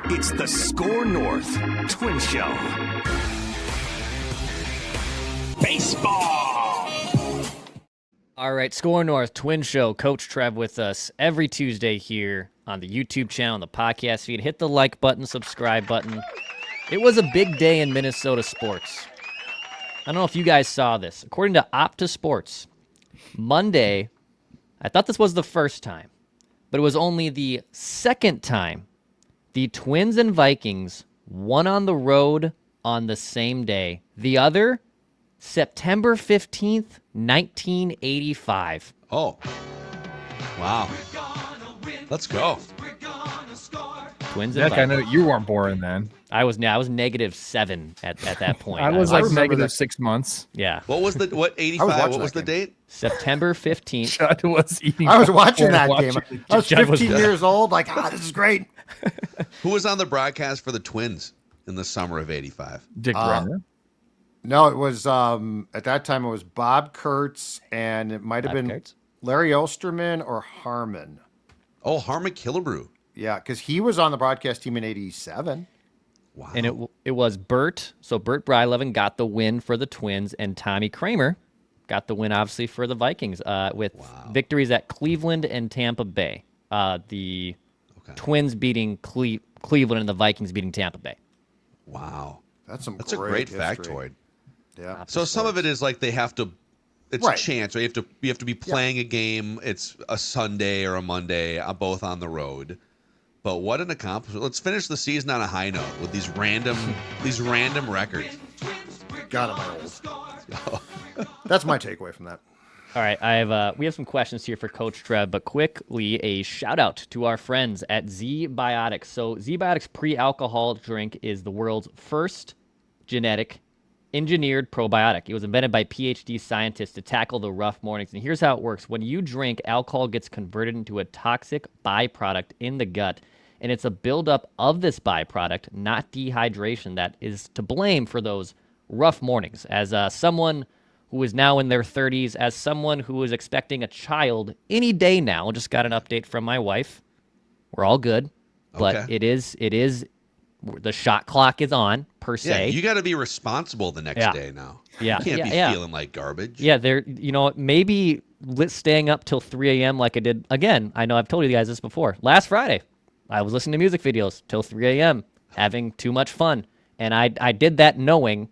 It's the SKOR North Twins Show. Baseball! All right, SKOR North Twins Show. Coach Trev with us every Tuesday here on the YouTube channel, on the podcast feed. Hit the like button, subscribe button. It was a big day in Minnesota sports. I don't know if you guys saw this. According to Opta Sports, Monday, I thought this was the first time, but it was only the second time the Twins and Vikings won on the road on the same day. The other, September 15th, 1985. Oh. Wow. Let's go. Twins and Nick, I Vikings. know you weren't born then. I was -7 at that point. I was I like remember negative 6 months. Yeah. What was the 85? What was the date? September 15th. Judd was eating. I was watching that game. I was Judd was 15 years old. Like, this is great. Who was on the broadcast for the Twins in the summer of 85? Dick Brenner. No, it was at that time it was Bob Kurtz, and it might have Bob been Kurtz? Larry Osterman or Harmon. Oh, Harmon Killebrew. Yeah, because he was on the broadcast team in '87. Wow. And it was Bert. So Bert Bryleven got the win for the Twins, and Tommy Kramer got the win, obviously, for the Vikings with victories at Cleveland and Tampa Bay. The Twins beating Cleveland and the Vikings beating Tampa Bay. Wow. That's a great history. factoid. Yeah. So some of it is like they have to. It's Right. a chance. Right? You have to be playing a game. It's a Sunday or a Monday, both on the road. But what an accomplishment! Let's finish the season on a high note with these random records. God, am I old. That's my takeaway from that. All right, we have some questions here for Coach Trev, but quickly a shout out to our friends at Z-Biotics. So Z-Biotics pre-alcohol drink is the world's first genetic engineered probiotic. It was invented by PhD scientists to tackle the rough mornings. And here's how it works. When you drink, alcohol gets converted into a toxic byproduct in the gut. And it's a buildup of this byproduct, not dehydration, that is to blame for those rough mornings. As someone who is now in their 30s, as someone who is expecting a child any day now, just got an update from my wife. We're all good. But Okay. it is the shot clock is on, per Yeah, se. you got to be responsible the next day now. Yeah, You can't be yeah. feeling like garbage. Yeah, maybe staying up till 3 a.m. like I did. Again, I know I've told you guys this before. Last Friday, I was listening to music videos till 3 a.m., having too much fun. And I did that knowing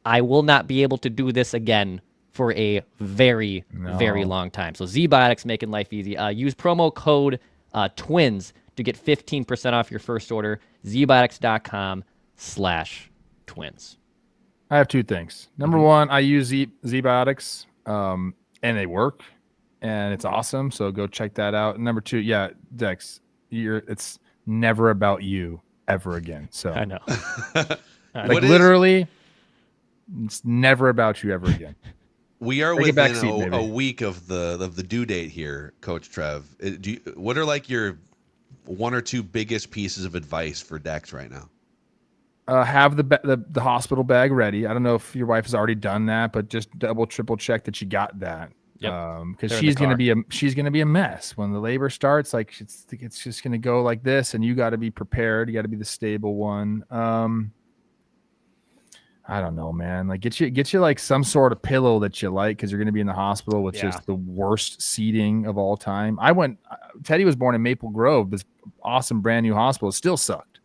I will not be able to do this again for a very, very long time. So Z-Biotics, making life easy. Use promo code TWINS to get 15% off your first order. zbiotics.com/twins. I have two things. Number one, I use Z-Biotics, and they work, and it's awesome. So go check that out. And number two, yeah, Dex, it's never about you ever again. So I know. like literally, it's never about you ever again. We are Take a back within seat, a baby. week of the due date here, Coach Trev. What are like your one or two biggest pieces of advice for Dex right now? Have the hospital bag ready. I don't know if your wife has already done that, but just triple check that you got that. Yep. Because she's gonna be a mess when the labor starts. Like it's just gonna go like this, and you got to be prepared. You got to be the stable one. I don't know, man. Like get you like some sort of pillow that you like, because you're gonna be in the hospital with just the worst seating of all time. Teddy was born in Maple Grove, this awesome brand new hospital. It still sucked.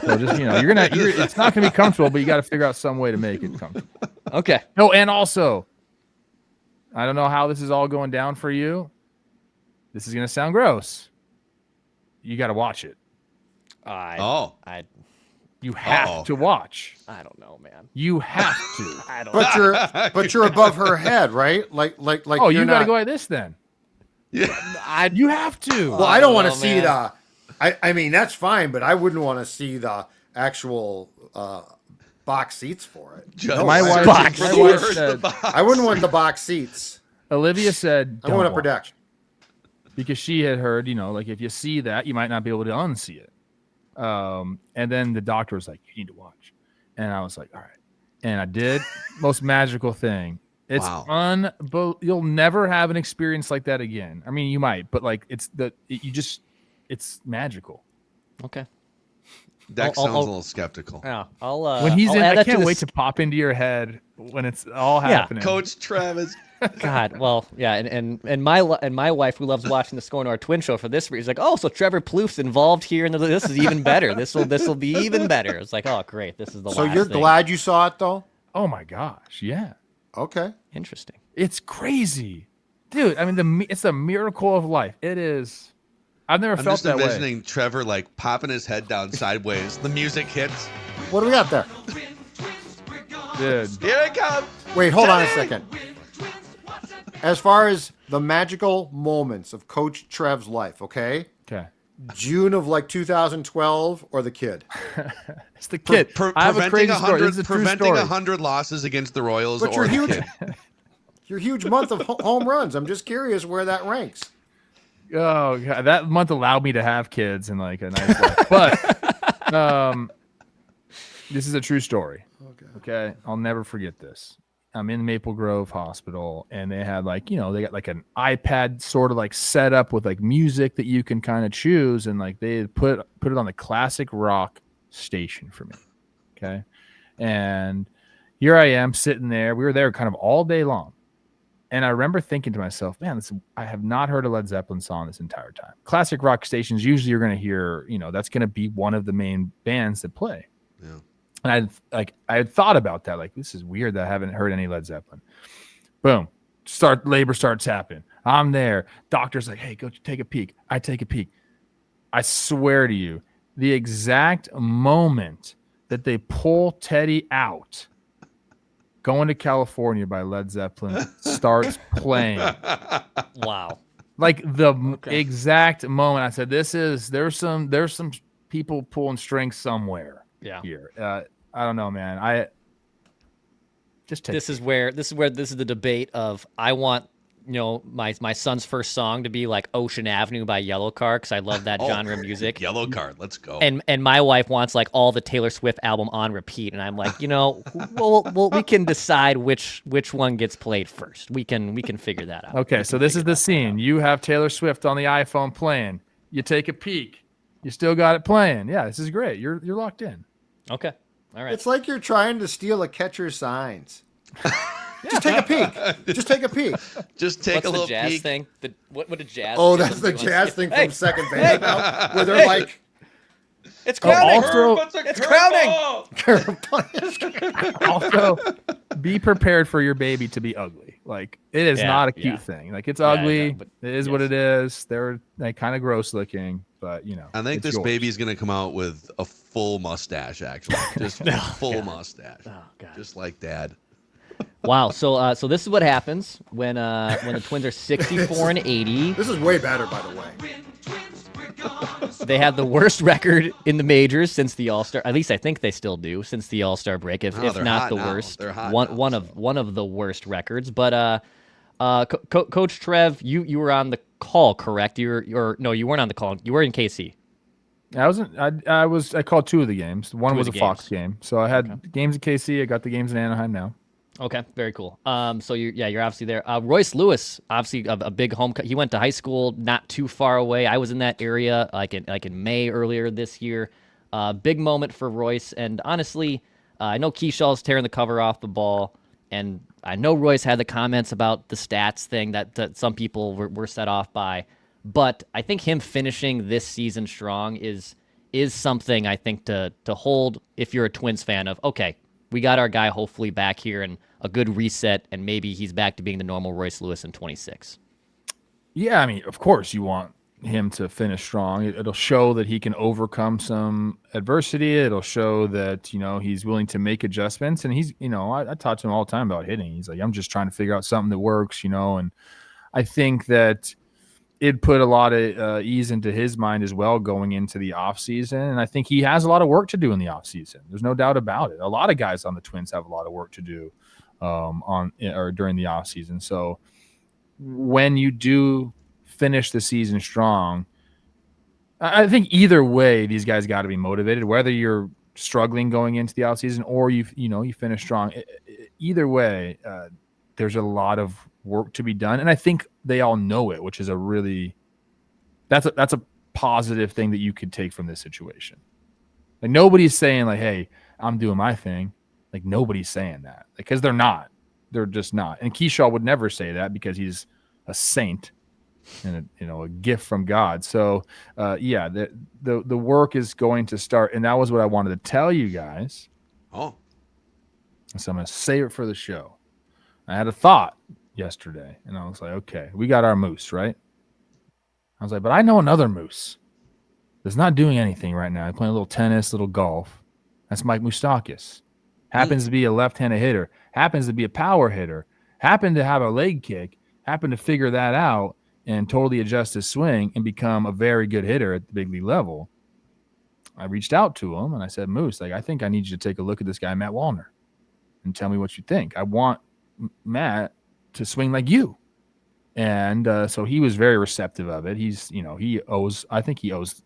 So just it's not gonna be comfortable, but you got to figure out some way to make it comfortable. Okay. No, and also, I don't know how this is all going down for you. This is gonna sound gross. You got to watch it. You have to watch. I don't know, man. You have to. I don't know. But you're above her head, right? Like. Oh, you got to go like this then. Yeah. You have to. Well, I don't want to know, see man. I mean, that's fine, but I wouldn't want to see the actual box seats for it. Just My searching wife for the word, said- the box. I wouldn't want the box seats. Olivia said, I want a "Don't watch," protection. because she had heard, like if you see that, you might not be able to unsee it. And then the doctor was like, "You need to watch," and I was like, "All right," and I did. Most magical thing. It's Wow. You'll never have an experience like that again. I mean, you might, but like it's magical. Okay. Dex sounds a little skeptical. Yeah, When he's I'll in, add I that can't to wait to pop into your head when it's all happening. Coach Travis. God, well, yeah, and my wife, who loves watching the SKOR North Twins Show for this reason, is like, oh, so Trevor Plouffe's involved here, and this is even better. This will be even better. It's like, oh, great, this is the. So last you're thing. glad you saw it though? Oh my gosh, yeah. Okay. Interesting. It's crazy, dude. I mean, it's a miracle of life. It is. I've never I'm felt just that envisioning way. Trevor like popping his head down sideways. The music hits. What do we got there? Dude. Here it comes. Wait, hold on a second. As far as the magical moments of Coach Trev's life, okay? Okay. June of like 2012 or the kid? It's the kid. I have a crazy story. This is a true preventing story. 100 losses against the Royals But or you're the huge. kid. Your huge month of home runs. I'm just curious where that ranks. Oh God, that month allowed me to have kids and like a nice life. But this is a true story. Okay. I'll never forget this. I'm in Maple Grove Hospital and they had like, they got like an iPad sort of like set up with like music that you can kind of choose. And like they had put it on the classic rock station for me. Okay. And here I am sitting there. We were there kind of all day long. And I remember thinking to myself, man, I have not heard a Led Zeppelin song this entire time. Classic rock stations, usually you're going to hear, that's going to be one of the main bands that play. Yeah. And I had thought about that. Like, this is weird that I haven't heard any Led Zeppelin. Boom. Labor starts happening. I'm there. Doctor's like, hey, go take a peek. I take a peek. I swear to you, the exact moment that they pull Teddy out, Going to California by Led Zeppelin starts playing. Wow. Like the exact moment I said, there's some people pulling strings somewhere here. I don't know, man. I just take this is the debate of I want my son's first song to be like Ocean Avenue by Yellow Card because I love that genre of music. Yellow Card, let's go. And my wife wants like all the Taylor Swift album on repeat, and I'm like, we can decide which one gets played first. We can figure that out. Okay, so this is the scene. You have Taylor Swift on the iPhone playing. You take a peek. You still got it playing. Yeah, this is great. You're locked in. Okay. All right. It's like you're trying to steal a catcher's signs. Just take a peek. Just take a peek. Just take a little the jazz peek. Thing? What a jazz. Oh, that's the jazz thing from second base now, where they're like, it's crowning. It's crowning. Also, be prepared for your baby to be ugly. Like, it is not a cute thing. Like, it's ugly. But it is what it is. They're like kind of gross looking, but I think this baby's gonna come out with a full mustache. Actually, just full mustache. Oh God. Just like Dad. Wow. So this is what happens when the Twins are 64-80. this is way better, by the way. They have the worst record in the majors since the All-Star. At least I think they still do since the All-Star break, if not the worst. They're hot one of the worst records. But Coach Trev, you were on the call, correct? You weren't on the call. You were in KC. I called two of the games. One was a Fox game. So I had games in KC. I got the games in Anaheim now. Okay, very cool. So you're obviously there. Royce Lewis, obviously a big home. He went to high school not too far away. I was in that area like in May earlier this year. Big moment for Royce. And honestly, I know Keyshawn's tearing the cover off the ball, and I know Royce had the comments about the stats thing that some people were set off by. But I think him finishing this season strong is something I think to hold if you're a Twins fan of, okay, we got our guy hopefully back here and a good reset, and maybe he's back to being the normal Royce Lewis in 26. Yeah, I mean, of course you want him to finish strong. It'll show that he can overcome some adversity. It'll show that, he's willing to make adjustments. And he's, I talk to him all the time about hitting. He's like, I'm just trying to figure out something that works, and I think that it put a lot of ease into his mind as well going into the offseason. And I think he has a lot of work to do in the offseason. There's no doubt about it. A lot of guys on the Twins have a lot of work to do during the offseason. So when you do finish the season strong, I think either way, these guys got to be motivated, whether you're struggling going into the offseason or you finish strong. Either way, there's a lot of work to be done, and I think they all know it, which is that's a positive thing that you could take from this situation. Like nobody's saying like, "Hey, I'm doing my thing." Like nobody's saying that because they're not. They're just not. And Keyshaw would never say that because he's a saint and a gift from God. So the work is going to start, and that was what I wanted to tell you guys. Oh, so I'm going to save it for the show. I had a thought yesterday, and I was like, okay, we got our moose, right? I was like, but I know another moose that's not doing anything right now. He's playing a little tennis, little golf. That's Mike Moustakas. Happens to be a left-handed hitter, happens to be a power hitter, happened to have a leg kick, happened to figure that out and totally adjust his swing and become a very good hitter at the big league level. I reached out to him and I said, Moose, like, I think I need you to take a look at this guy, Matt Wallner, and tell me what you think. I want Matt to swing like you. And so he was very receptive of it. I think he owes,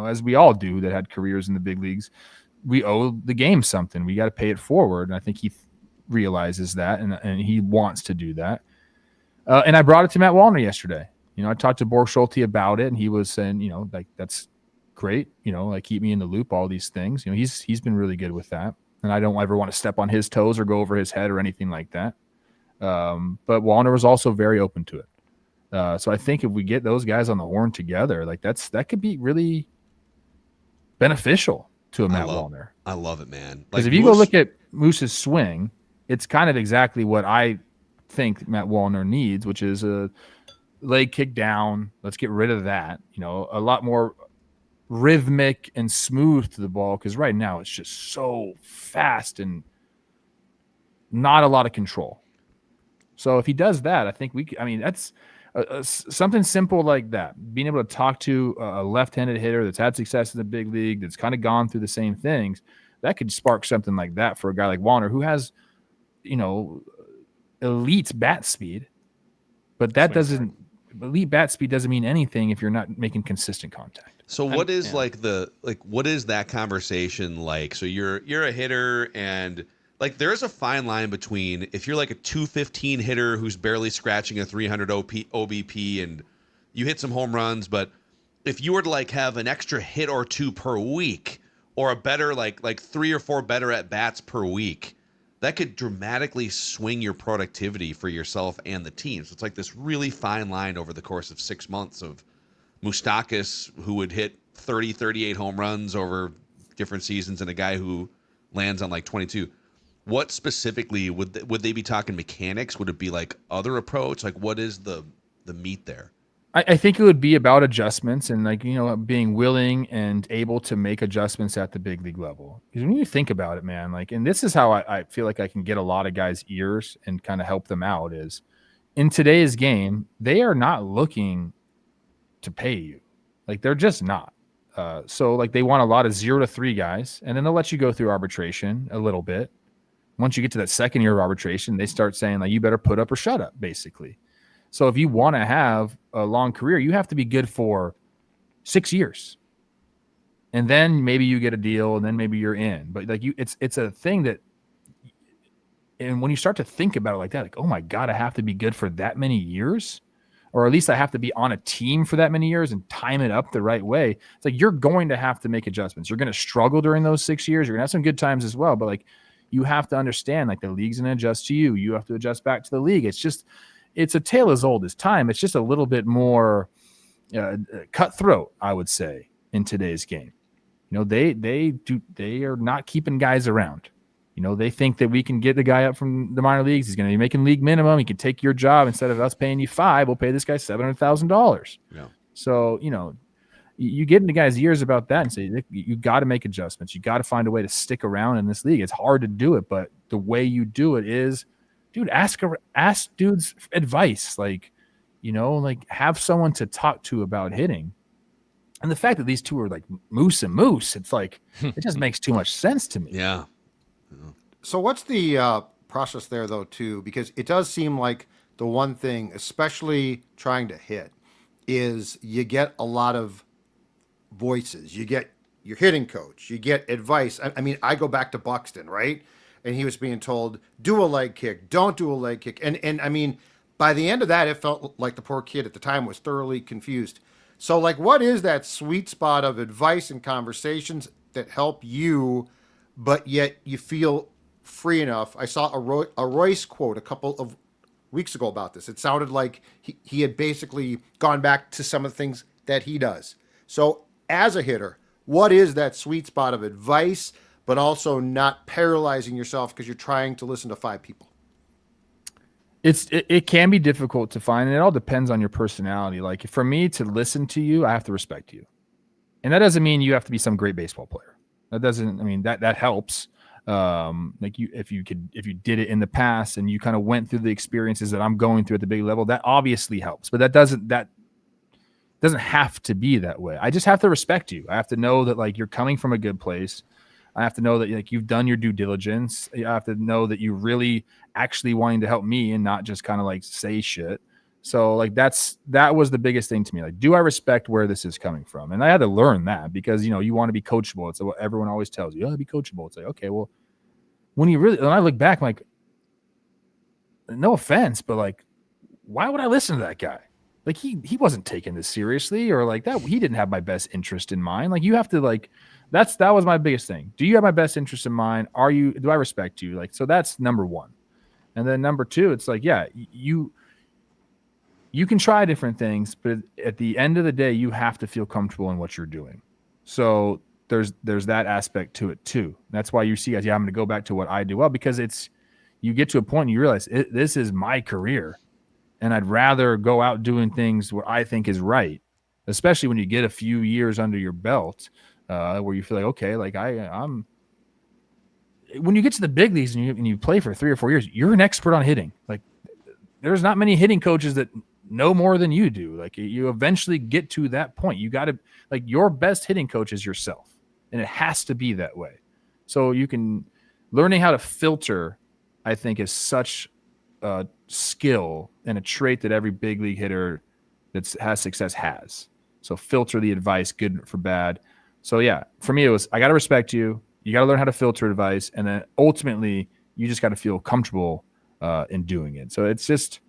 as we all do that had careers in the big leagues, we owe the game something. We got to pay it forward. And I think he realizes that, and he wants to do that. And I brought it to Matt Wallner yesterday. I talked to Borg Schulte about it, and he was saying, like, that's great. Like, keep me in the loop, all these things. He's been really good with that. And I don't ever want to step on his toes or go over his head or anything like that. But Wallner was also very open to it. So I think if we get those guys on the horn together, like that could be really beneficial to a Matt Wallner. I love it, man. Because if you go look at Moose's swing, it's kind of exactly what I think Matt Wallner needs, which is a leg kick down. Let's get rid of that. A lot more rhythmic and smooth to the ball, because right now it's just so fast and not a lot of control. So if he does that, I think that's something simple like that. Being able to talk to a left-handed hitter that's had success in the big league, that's kind of gone through the same things, that could spark something like that for a guy like Wallner, who has, elite bat speed, but that elite bat speed doesn't mean anything if you're not making consistent contact. So what is what is that conversation like? So you're a hitter, and like there's a fine line between if you're like a 215 hitter who's barely scratching a 300 OBP and you hit some home runs, but if you were to like have an extra hit or two per week, or a better like 3 or 4 better at bats per week, that could dramatically swing your productivity for yourself and the team. So it's like this really fine line over the course of 6 months of Moustakas, who would hit 30, 38 home runs over different seasons, and a guy who lands on like 22. What specifically would they be talking mechanics? Would it be like other approach? Like what is the meat there? I think it would be about adjustments and being willing and able to make adjustments at the big league level. Because when you think about it, man, and this is how I feel like I can get a lot of guys' ears and kind of help them out is in today's game, they are not looking to pay you. Like they're just not. So like they want a lot of 0 to 3 guys, and then they'll let you go through arbitration a little bit. Once you get to that second year of arbitration, they start saying like, you better put up or shut up, basically. So if you want to have a long career, you have to be good for 6 years. And then maybe you get a deal, and then maybe you're in. But like it's a thing that, and when you start to think about it like that, like, oh my God, I have to be good for that many years, or at least I have to be on a team for that many years and time it up the right way. It's like, you're going to have to make adjustments. You're going to struggle during those 6 years. You're gonna have some good times as well. But like, you have to understand, like the league's going to adjust to you. You have to adjust back to the league. It's a tale as old as time. It's just a little bit more cutthroat, I would say, in today's game. They are not keeping guys around. They think that we can get the guy up from the minor leagues. He's going to be making league minimum. He can take your job. Instead of us paying you $5, we'll pay this guy $700,000. Yeah. So, you get into guys' ears about that and say, you got to make adjustments. You got to find a way to stick around in this league. It's hard to do it, but the way you do it is, dude, ask dudes advice. Like, have someone to talk to about hitting. And the fact that these two are like Moose and Moose, it's like, it just makes too much sense to me. Yeah. So what's the process there, though, too? Because it does seem like the one thing, especially trying to hit, is you get a lot of voices. You get your hitting coach. You get advice. I mean, I go back to Buxton, right? and he was being told, do a leg kick, don't do a leg kick. And I mean, by the end of that, it felt like the poor kid at the time was thoroughly confused. So, like, what is that sweet spot of advice and conversations that help you, but yet you feel free enough? I saw a Royce quote a couple of weeks ago about this. It sounded like he had basically gone back to some of the things that he does. So, as a hitter, what is that sweet spot of advice, but also not paralyzing yourself because you're trying to listen to 5 people? It can be difficult to find, and it all depends on your personality. Like, for me to listen to you, I have to respect you. And that doesn't mean you have to be some great baseball player. That doesn't, I mean, that helps. Like, if you did it in the past and you kind of went through the experiences that I'm going through at the big level, that obviously helps. But that doesn't have to be that way. I just have to respect you. I have to know that, like, you're coming from a good place. I have to know that, like, you've done your due diligence. I have to know that you're really actually wanting to help me and not just kind of like say shit. So, like, that was the biggest thing to me. Like, do I respect where this is coming from? And I had to learn that because, you want to be coachable. It's what everyone always tells you. Oh, be coachable. It's like, okay, well, when I look back, I'm like, no offense, but, like, why would I listen to that guy? Like, he wasn't taking this seriously, or like that. He didn't have my best interest in mind. Like, you have to, like, that was my biggest thing. Do you have my best interest in mind? Do I respect you? Like, so that's number one. And then number two, it's like, yeah, you can try different things, but at the end of the day, you have to feel comfortable in what you're doing. So there's that aspect to it too. That's why you see guys, I'm going to go back to what I do well, because you get to a point and you realize this is my career. And I'd rather go out doing things what I think is right, especially when you get a few years under your belt, where you feel like, okay, like I'm. When you get to the big leagues and you play for 3 or 4 years, you're an expert on hitting. Like, there's not many hitting coaches that know more than you do. Like, you eventually get to that point. You got to, like, your best hitting coach is yourself, and it has to be that way. So learning how to filter, I think, is such a skill and a trait that every big league hitter that has success has. So filter the advice, good for bad. So yeah, for me, it was, I got to respect you. You got to learn how to filter advice. And then ultimately you just got to feel comfortable in doing it. So it's just,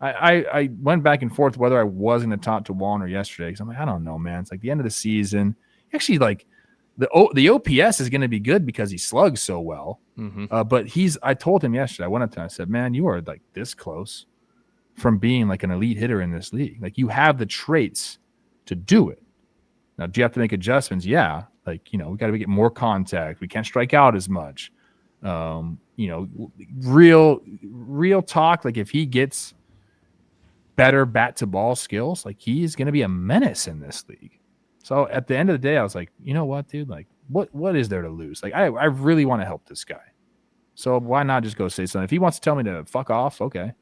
I went back and forth whether I was going to talk to Wallner yesterday. Cause I'm like, I don't know, man. It's like the end of the season. Actually, like the OPS is going to be good because he slugs so well. Mm-hmm. But I told him yesterday, I went up to him, I said, man, you are like this close from being like an elite hitter in this league. Like, you have the traits to do it. Now, do you have to make adjustments? Yeah. Like, we got to get more contact. We can't strike out as much. Real talk. Like, if he gets better bat to ball skills, like, he's going to be a menace in this league. So at the end of the day, I was like, you know what, dude? Like, what is there to lose? Like, I really want to help this guy. So why not just go say something? If he wants to tell me to fuck off, okay.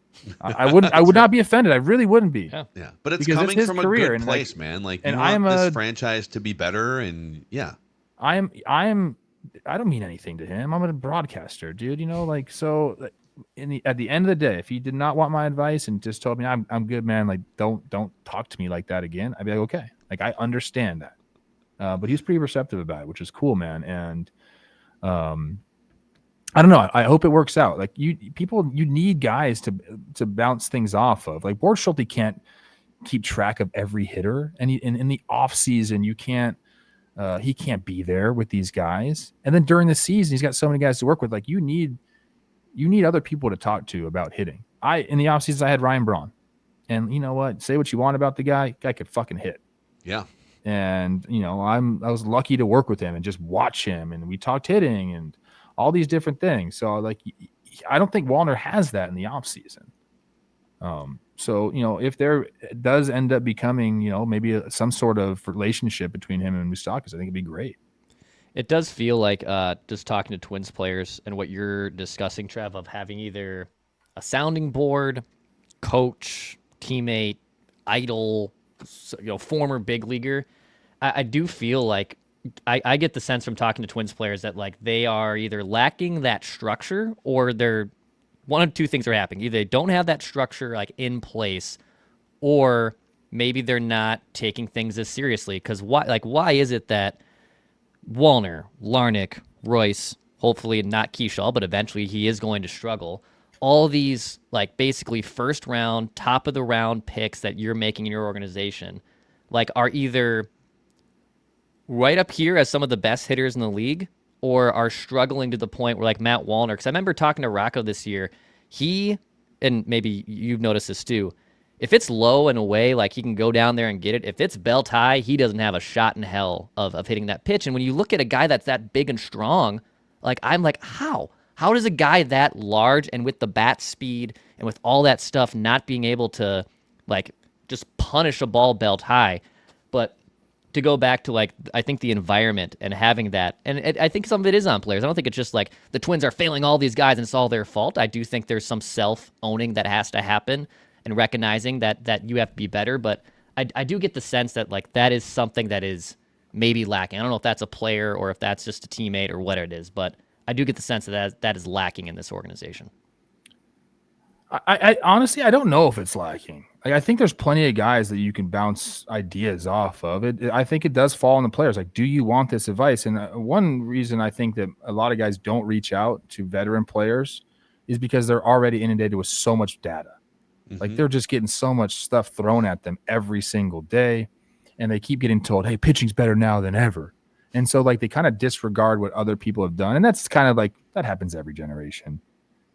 I wouldn't. I would not be offended. I really wouldn't be. Yeah. But it's coming from a good place, man. Like, you want this franchise to be better, and yeah. I don't mean anything to him. I'm a broadcaster, dude. Like, so at the end of the day, if he did not want my advice and just told me I'm good, man, like, don't talk to me like that again, I'd be like, okay. Like, I understand that. But he was pretty receptive about it, which is cool, man. And I don't know. I hope it works out. Like, you need guys to bounce things off of. Like, Borg Schulte can't keep track of every hitter, and in the off season, you can't. He can't be there with these guys. And then during the season, he's got so many guys to work with. Like, you need other people to talk to about hitting. In the off season, I had Ryan Braun, and you know what? Say what you want about the guy could fucking hit. Yeah. And I was lucky to work with him and just watch him, and we talked hitting and all these different things. So, like, I don't think Wallner has that in the off season. So, if there does end up becoming, maybe some sort of relationship between him and Moustakas, I think it'd be great. It does feel like just talking to Twins players and what you're discussing, Trev, of having either a sounding board, coach, teammate, idol, former big leaguer. I do feel like I get the sense from talking to Twins players that, like, they are either lacking that structure, or they're one of two things are happening. Either they don't have that structure, like, in place, or maybe they're not taking things as seriously. Because why is it that Wallner, Larnach, Royce, hopefully not Keyshaw, but eventually he is going to struggle. All these like basically first round, top of the round picks that you're making in your organization, like are either right up here as some of the best hitters in the league, or are struggling to the point where like Matt Wallner, because I remember talking to Rocco this year, he, and maybe you've noticed this too, if it's low and away, like he can go down there and get it. If it's belt high, he doesn't have a shot in hell of hitting that pitch. And when you look at a guy that's that big and strong, like I'm like, how? How does a guy that large and with the bat speed and with all that stuff not being able to like just punish a ball belt high? But to go back to like, I think the environment and having that, and I think some of it is on players. I don't think it's just like the Twins are failing all these guys and it's all their fault. I do think there's some self-owning that has to happen and recognizing that you have to be better. But I do get the sense that like that is something that is maybe lacking. I don't know if that's a player or if that's just a teammate or what it is, but I do get the sense that is lacking in this organization. I honestly, I don't know if it's lacking. Like, I think there's plenty of guys that you can bounce ideas off of. I think it does fall on the players. Like, do you want this advice? And one reason I think that a lot of guys don't reach out to veteran players is because they're already inundated with so much data. Mm-hmm. Like, they're just getting so much stuff thrown at them every single day, and they keep getting told, hey, pitching's better now than ever. And so, like, they kind of disregard what other people have done. And that's kind of like, that happens every generation.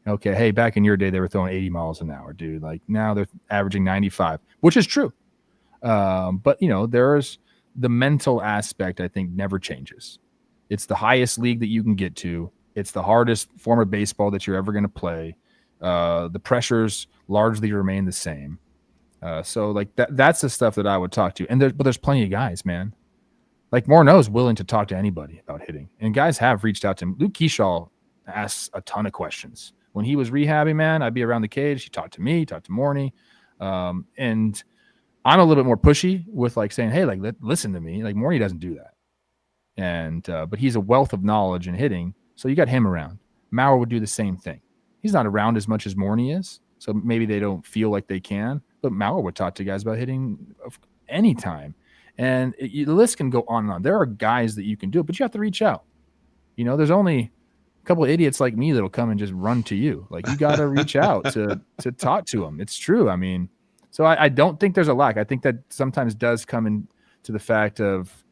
Okay, hey, back in your day, they were throwing 80 miles an hour, dude. Like, now they're averaging 95, which is true. But, you know, there's the mental aspect, I think, never changes. It's the highest league that you can get to. It's the hardest form of baseball that you're ever going to play. The pressures largely remain the same. So, like, that's the stuff that I would talk to. But there's plenty of guys, man. Like, Morneau's willing to talk to anybody about hitting. And guys have reached out to him. Luke Keyshaw asks a ton of questions. When he was rehabbing, man, I'd be around the cage. He talked to me, talked to Morney. And I'm a little bit more pushy with like saying, hey, like, listen to me. Like, Morney doesn't do that. And but he's a wealth of knowledge in hitting. So you got him around. Mauer would do the same thing. He's not around as much as Morney is. So maybe they don't feel like they can. But Mauer would talk to guys about hitting anytime. And the list can go on and on. There are guys that you can do it, but you have to reach out. You know, there's only a couple of idiots like me that'll come and just run to you. Like, you got to reach out to talk to them. It's true. I mean, so I don't think there's a lack. I think that sometimes does come into the fact of,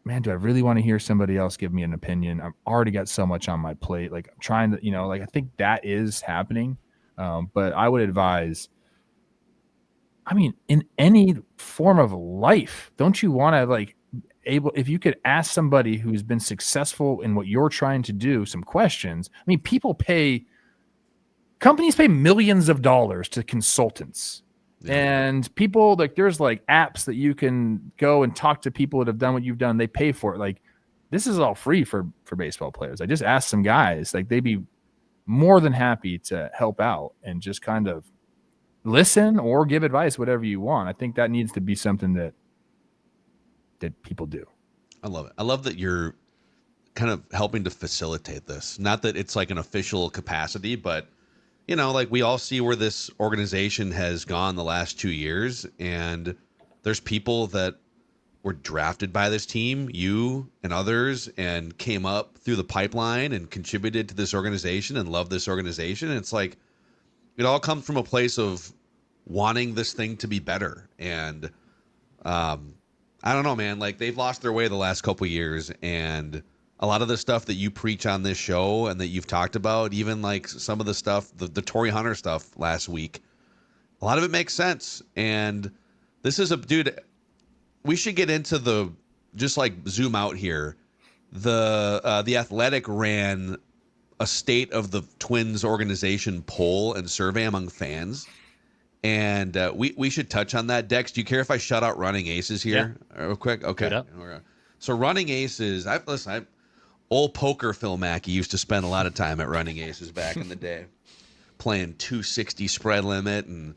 man, do I really want to hear somebody else give me an opinion? I've already got so much on my plate. Like, I'm trying to, you know, like, I think that is happening. But I would advise, I mean, in any form of life, don't you want to like if you could ask somebody who's been successful in what you're trying to do some questions? I mean, companies pay millions of dollars to consultants. Yeah. And people, like, there's like apps that you can go and talk to people that have done what you've done. They pay for it. Like, this is all free for baseball players. I just asked some guys, like, they'd be more than happy to help out and just kind of listen or give advice, whatever you want. I think that needs to be something that people do. I love it. I love that you're kind of helping to facilitate this. Not that it's like an official capacity, but, you know, like, we all see where this organization has gone the last 2 years, and there's people that were drafted by this team, you and others, and came up through the pipeline and contributed to this organization and love this organization. And it's like, it all comes from a place of wanting this thing to be better. And I don't know, man, like, they've lost their way the last couple of years, and a lot of the stuff that you preach on this show and that you've talked about, even like some of the stuff, the Tori Hunter stuff last week, a lot of it makes sense. And this is dude, we should get into just like zoom out here. The Athletic ran a state of the Twins organization poll and survey among fans. And we should touch on that. Dex, do you care if I shout out Running Aces here real quick? Okay. So Running Aces, old poker Phil Mackey used to spend a lot of time at Running Aces back in the day, playing 260 spread limit and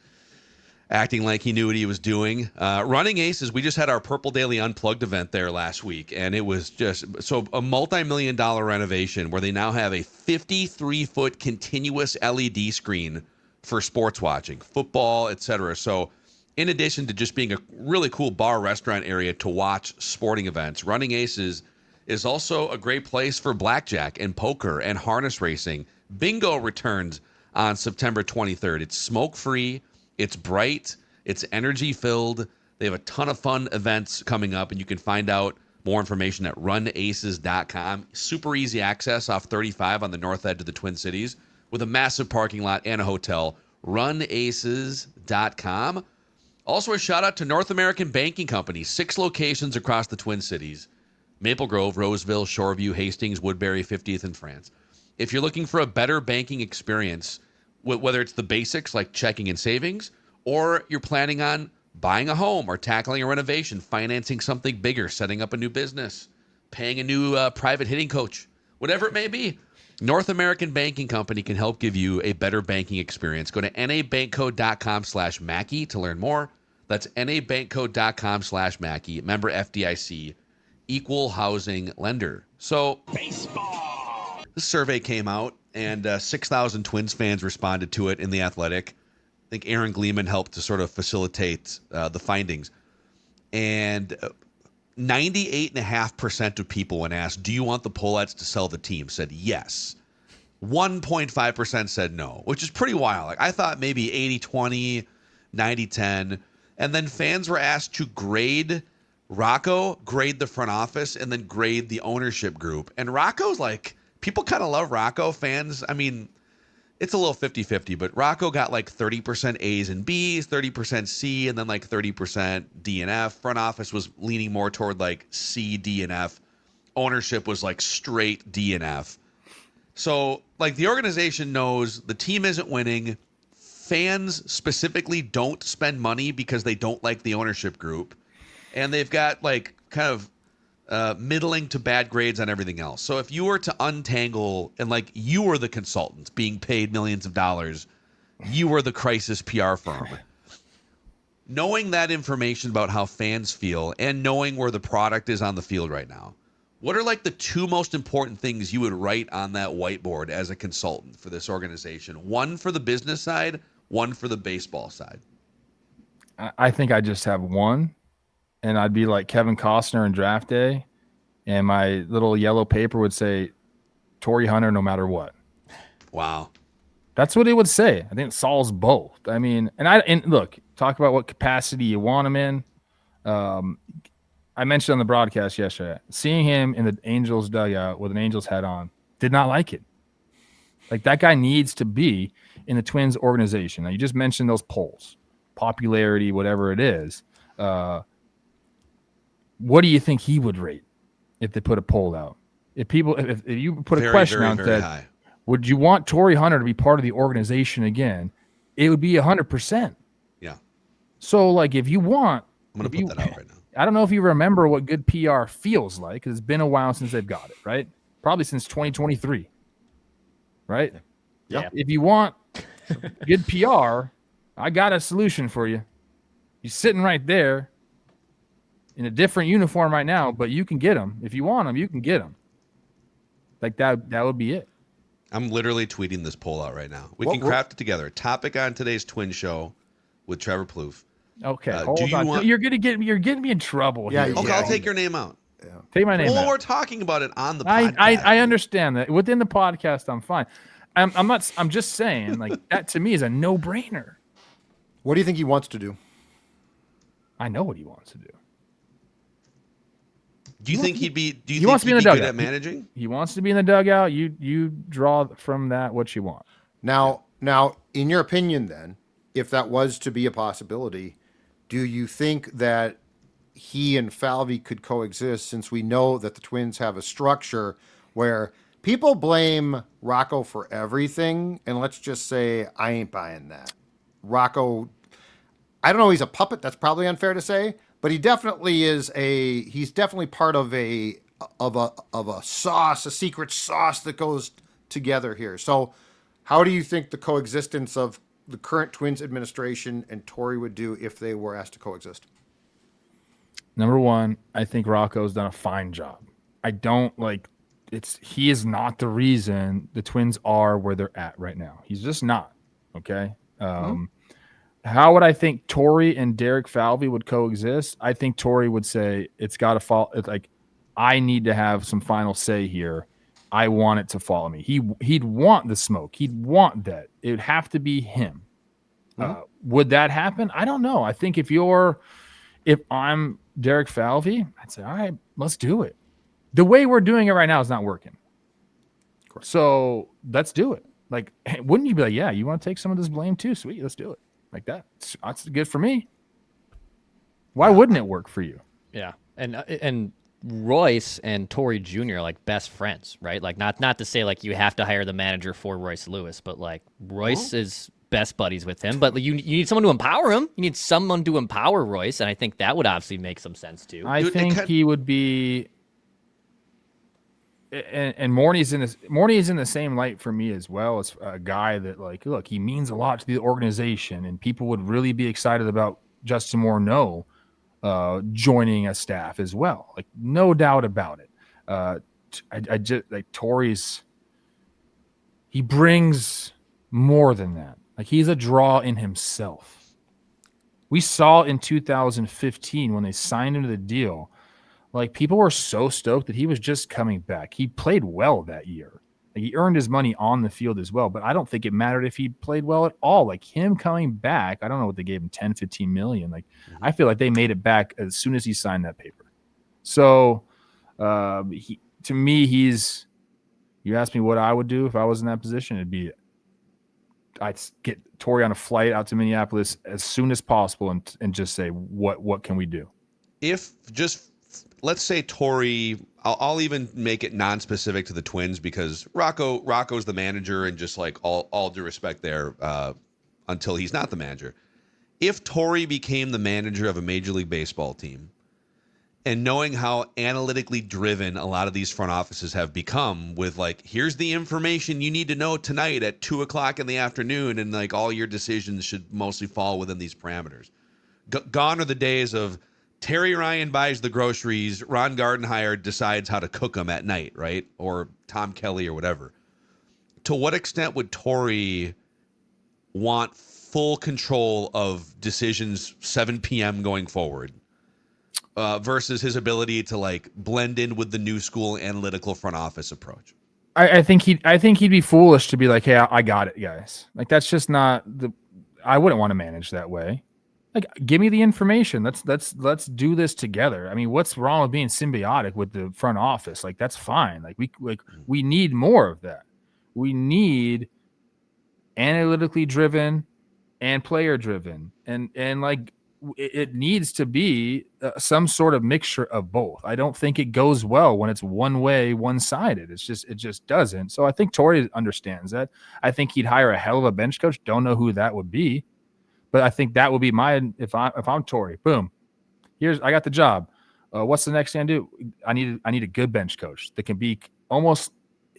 acting like he knew what he was doing. Running Aces, we just had our Purple Daily Unplugged event there last week, and it was just a multi-million-dollar renovation where they now have a 53-foot continuous LED screen for sports watching, football, etc. So in addition to just being a really cool bar restaurant area to watch sporting events, Running Aces is also a great place for blackjack and poker and harness racing. Bingo returns on September 23rd. It's smoke-free, it's bright, it's energy-filled. They have a ton of fun events coming up, and you can find out more information at runaces.com. Super easy access off 35 on the north edge of the Twin Cities with a massive parking lot and a hotel. Runaces.com. Also, a shout out to North American Banking Company, 6 locations across the Twin Cities: Maple Grove, Roseville, Shoreview, Hastings, Woodbury, 50th, and France. If you're looking for a better banking experience, whether it's the basics like checking and savings, or you're planning on buying a home or tackling a renovation, financing something bigger, setting up a new business, paying a new private hitting coach, whatever it may be, North American Banking Company can help give you a better banking experience. Go to nabankco.com/Mackey to learn more. That's nabankco.com/Mackey. Member FDIC, equal housing lender. So Baseball. this survey came out, and 6,000 Twins fans responded to it in The Athletic. I think Aaron Gleeman helped to sort of facilitate the findings. And 98.5% of people, when asked, do you want the Polettes to sell the team, said yes. 1.5% said no, which is pretty wild. Like, I thought maybe 80-20, 90-10. And then fans were asked to grade Rocco, grade the front office, and then grade the ownership group. And Rocco's like, people kind of love Rocco. Fans, I mean, it's a little 50-50, but Rocco got like 30% A's and B's, 30% C, and then like 30% D and F. Front office was leaning more toward like C, D, and F. Ownership was like straight D and F. So like the organization knows the team isn't winning. Fans specifically don't spend money because they don't like the ownership group. And they've got like kind of middling to bad grades on everything else. So if you were to untangle, and like you were the consultant being paid millions of dollars, you were the crisis PR firm. Knowing that information about how fans feel and knowing where the product is on the field right now, what are like the 2 most important things you would write on that whiteboard as a consultant for this organization? One for the business side, one for the baseball side. I think I just have one, and I'd be like Kevin Costner in Draft Day, and my little yellow paper would say Tori Hunter no matter what. Wow. That's what it would say. I think it solves both. I mean, and look, talk about what capacity you want him in. I mentioned on the broadcast yesterday, seeing him in the Angels dugout with an Angels hat on, did not like it. Like, that guy needs to be in the Twins organization. Now, you just mentioned those polls, popularity, whatever it is. What do you think he would rate if they put a poll out? If you put a question out that high. Would you want Tori Hunter to be part of the organization again? It would be 100%. Yeah. So, like, if you want, I'm going to put that out right now. I don't know if you remember what good PR feels like, because it's been a while since they've got it, right? Probably since 2023, right? Yeah. If you want good PR, I got a solution for you. He's sitting right there in a different uniform right now, but you can get him. If you want him, you can get him. Like, that would be it. I'm literally tweeting this poll out right now. We can craft it together. Topic on today's Twin Show with Trevor Plouffe. Okay, hold on. You're getting me in trouble. Yeah, here. Okay, I'll take your name out. Yeah. Take my name out. Well, we're talking about it on the podcast. I understand that. Within the podcast, I'm fine. I'm just saying, like, that to me is a no-brainer. What do you think he wants to do? I know what he wants to do. Do you think he'd be? Do you He think wants to be he'd in the good dugout. at managing? He wants to be in the dugout. You draw from that what you want. Now, in your opinion, then, if that was to be a possibility, do you think that he and Falvey could coexist, since we know that the Twins have a structure where people blame Rocco for everything, and let's just say I ain't buying that. Rocco, I don't know, he's a puppet, that's probably unfair to say, but he definitely is he's definitely part of a sauce, a secret sauce that goes together here. So how do you think the coexistence of the current Twins administration and Tori would do if they were asked to coexist? Number one, I think Rocco's done a fine job. I don't like he is not the reason the Twins are where they're at right now. He's just not. Okay. How would I think Tori and Derek Falvey would coexist? I think Tori would say it's got to fall. It's like, I need to have some final say here. I want it to follow me. He'd want the smoke. He'd want that. It would have to be him. Would that happen? I don't know. I think if I'm Derek Falvey, I'd say, all right, let's do it. The way we're doing it right now is not working. Correct. So let's do it. Like, wouldn't you be like, yeah, you want to take some of this blame too? Sweet, let's do it. Like that. That's good for me. Why wouldn't it work for you? Yeah. And Royce and Tori Jr. are like best friends, right? Like not to say like you have to hire the manager for Royce Lewis, but like Royce is best buddies with him. But you need someone to empower him. You need someone to empower Royce, and I think that would obviously make some sense too. I think he would be. And Morney's in the same light for me as well as a guy that, like, look, he means a lot to the organization, and people would really be excited about Justin Morneau joining a staff as well. Like, no doubt about it. I just like Tori's. He brings more than that. Like, he's a draw in himself. We saw in 2015 when they signed him to the deal. Like, people were so stoked that he was just coming back. He played well that year. Like, he earned his money on the field as well, but I don't think it mattered if he played well at all. Like, him coming back, I don't know what they gave him, 10, 15 million. Like, I feel like they made it back as soon as he signed that paper. So, to me, you asked me what I would do if I was in that position, it'd be, I'd get Tori on a flight out to Minneapolis as soon as possible and just say, what can we do? Let's say Tori, I'll even make it non-specific to the Twins because Rocco's the manager, and just like all due respect there, until he's not the manager. If Tori became the manager of a Major League Baseball team, and knowing how analytically driven a lot of these front offices have become with, like, here's the information you need to know tonight at 2:00 in the afternoon, and like all your decisions should mostly fall within these parameters. Gone are the days of Terry Ryan buys the groceries, Ron Gardenhire decides how to cook them at night, right? Or Tom Kelly or whatever. To what extent would Tori want full control of decisions 7 p.m. going forward versus his ability to, like, blend in with the new school analytical front office approach? I think he'd be foolish to be like, hey, I got it, guys. Like, that's just not I wouldn't want to manage that way. Like, give me the information. Let's do this together. I mean, what's wrong with being symbiotic with the front office? Like, that's fine. Like, we need more of that. We need analytically driven and player driven, and like, it needs to be some sort of mixture of both. I don't think it goes well when it's one way, one sided. It just doesn't. So I think Tori understands that. I think he'd hire a hell of a bench coach. Don't know who that would be. But I think that would be if I'm Tori, boom, I got the job. What's the next thing I do? I need a good bench coach that can be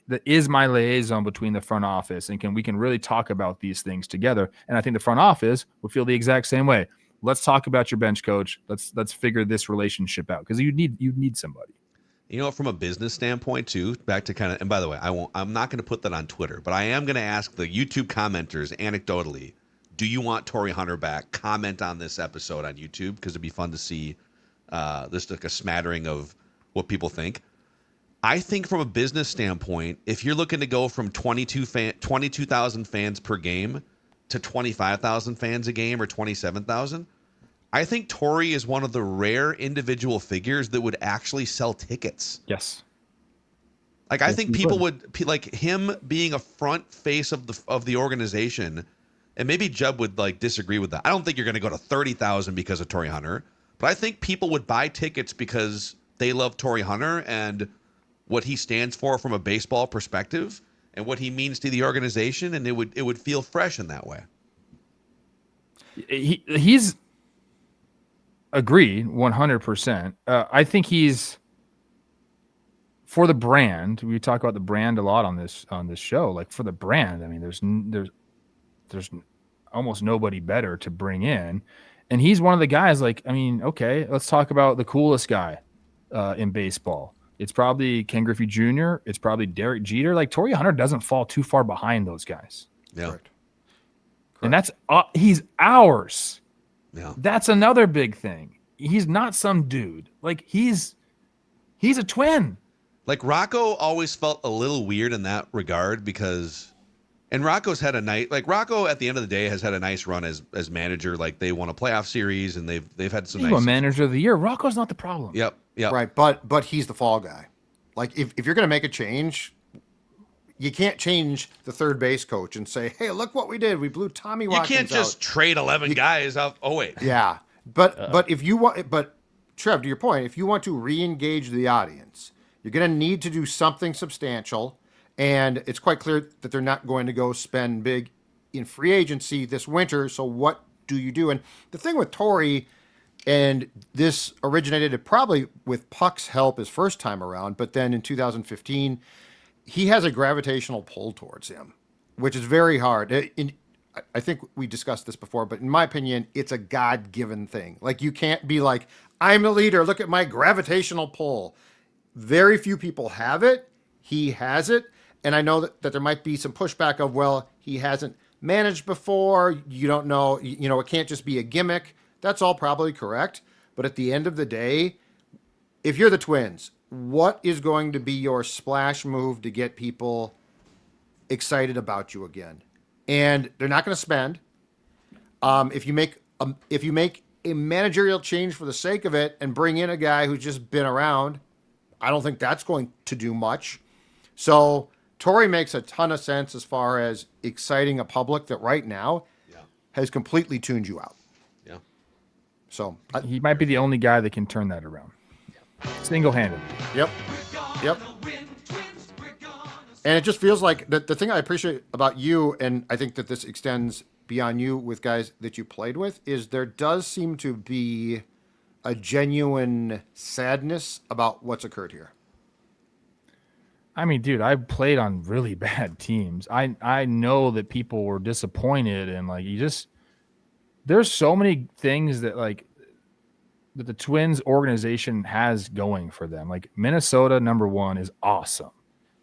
that is my liaison between the front office, and we can really talk about these things together. And I think the front office would feel the exact same way. Let's talk about your bench coach. Let's figure this relationship out, because you need somebody. You know, from a business standpoint too, back to kind of, and by the way, I'm not going to put that on Twitter, but I am going to ask the YouTube commenters anecdotally, do you want Tori Hunter back? Comment on this episode on YouTube, because it'd be fun to see this, like, a smattering of what people think. I think from a business standpoint, if you're looking to go from 22,000 fans per game to 25,000 fans a game, or 27,000, I think Tori is one of the rare individual figures that would actually sell tickets. Yes. Like, I think people would like him being a front face of the organization. And maybe Jub would, like, disagree with that. I don't think you're going to go to 30,000 because of Tori Hunter, but I think people would buy tickets because they love Tori Hunter and what he stands for from a baseball perspective and what he means to the organization, and it would feel fresh in that way. He's agreed 100%. I think he's for the brand. We talk about the brand a lot on this show. Like, for the brand, I mean, there's almost nobody better to bring in. And he's one of the guys, like, I mean, okay, let's talk about the coolest guy in baseball. It's probably Ken Griffey Jr. It's probably Derek Jeter. Like, Tori Hunter doesn't fall too far behind those guys. Yeah. Correct. And that's he's ours. Yeah. That's another big thing. He's not some dude. Like, he's He's a Twin. Like Rocco always felt a little weird in that regard because, and Rocco's had a night, like Rocco at the end of the day has had a nice run as manager. Like they won a playoff series and they've had some He's nice. manager of the year. Rocco's not the problem. Yep. Right, but he's the fall guy. Like if you're going to make a change, you can't change the third base coach and say, "Hey, look what we did. We blew Tommy Watkins You can't just trade 11 guys off. Oh wait. Yeah, but if you want, but Trev, to your point, if you want to re-engage the audience, you're going to need to do something substantial, and it's quite clear that they're not going to go spend big in free agency this winter. So what do you do? And the thing with Tori, and this originated probably with Puck's help his first time around, but then in 2015, he has a gravitational pull towards him, which is very hard. I think we discussed this before, but in my opinion, it's a God-given thing. Like you can't be like, I'm the leader. Look at my gravitational pull. Very few people have it. He has it. And I know that there might be some pushback of, well, he hasn't managed before. You don't know, it can't just be a gimmick. That's all probably correct. But at the end of the day, if you're the Twins, what is going to be your splash move to get people excited about you again? And they're not going to spend. If you make a managerial change for the sake of it and bring in a guy who's just been around, I don't think that's going to do much. So Tori makes a ton of sense as far as exciting a public that right now has completely tuned you out. Yeah. So He might be the only guy that can turn that around. Single-handedly. Yep. And it just feels like the thing I appreciate about you, and I think that this extends beyond you with guys that you played with, is there does seem to be a genuine sadness about what's occurred here. I mean, dude, I played on really bad teams. I know that people were disappointed, and like there's so many things that that the Twins organization has going for them. Like Minnesota, number one, is awesome.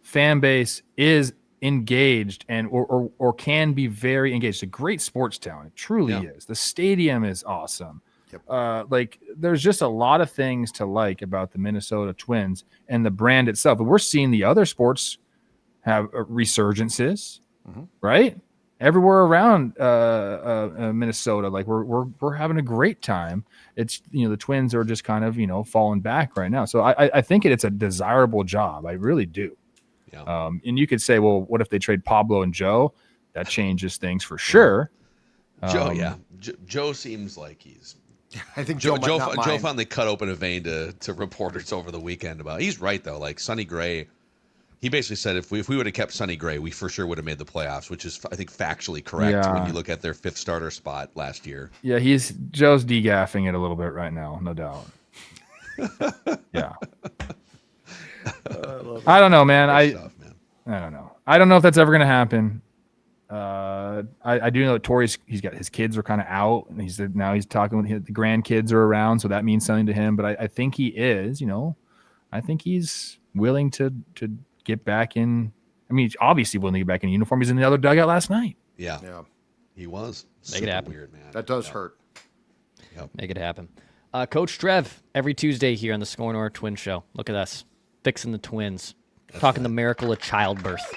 Fan base is engaged and or can be very engaged. It's a great sports town. It truly is. The stadium is awesome. Yep. There's just a lot of things to like about the Minnesota Twins and the brand itself. We're seeing the other sports have resurgences, right? Everywhere around Minnesota, like we're having a great time. It's the Twins are just kind of falling back right now. So I think it's a desirable job. I really do. Yeah. And you could say, well, what if they trade Pablo and Joe? That changes things for sure. Joe, Joe seems like he's. I think Joe might not mind. finally cut open a vein to reporters over the weekend about. He's right though. Like Sonny Gray, he basically said if we would have kept Sonny Gray, we for sure would have made the playoffs, which is I think factually correct when you look at their fifth starter spot last year. Yeah, Joe's degaffing it a little bit right now, no doubt. Yeah. I don't know, man. I don't know. I don't know if that's ever going to happen. I do know that he's got his kids are kind of out, and he's talking with the grandkids are around, so that means something to him. But I think he is, I think he's willing to get back in. I mean, he's obviously willing to get back in uniform. He's in the other dugout last night. Yeah, he was. Make it happen. Weird, man. That does hurt. Yep. Make it happen. Coach Trev, every Tuesday here on the SKOR North Twins Show. Look at us, fixing the Twins, talking the miracle of childbirth.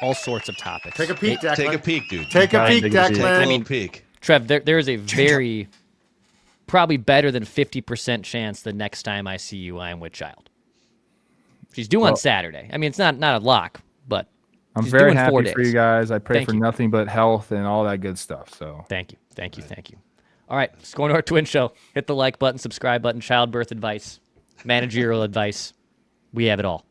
All sorts of topics. Take a peek, Declan. Take a peek, dude. Take a peek, Declan. Take a little peek. Trev, there is a very, probably better than 50% chance the next time I see you, I am with child. She's due on Saturday. I mean, it's not a lock, but I'm she's very due in 4 happy days. for you guys. I pray Thank for you. nothing but health and all that good stuff. So Thank you. All right, SKOR North Twins Show. Hit the like button, subscribe button, childbirth advice, managerial advice. We have it all.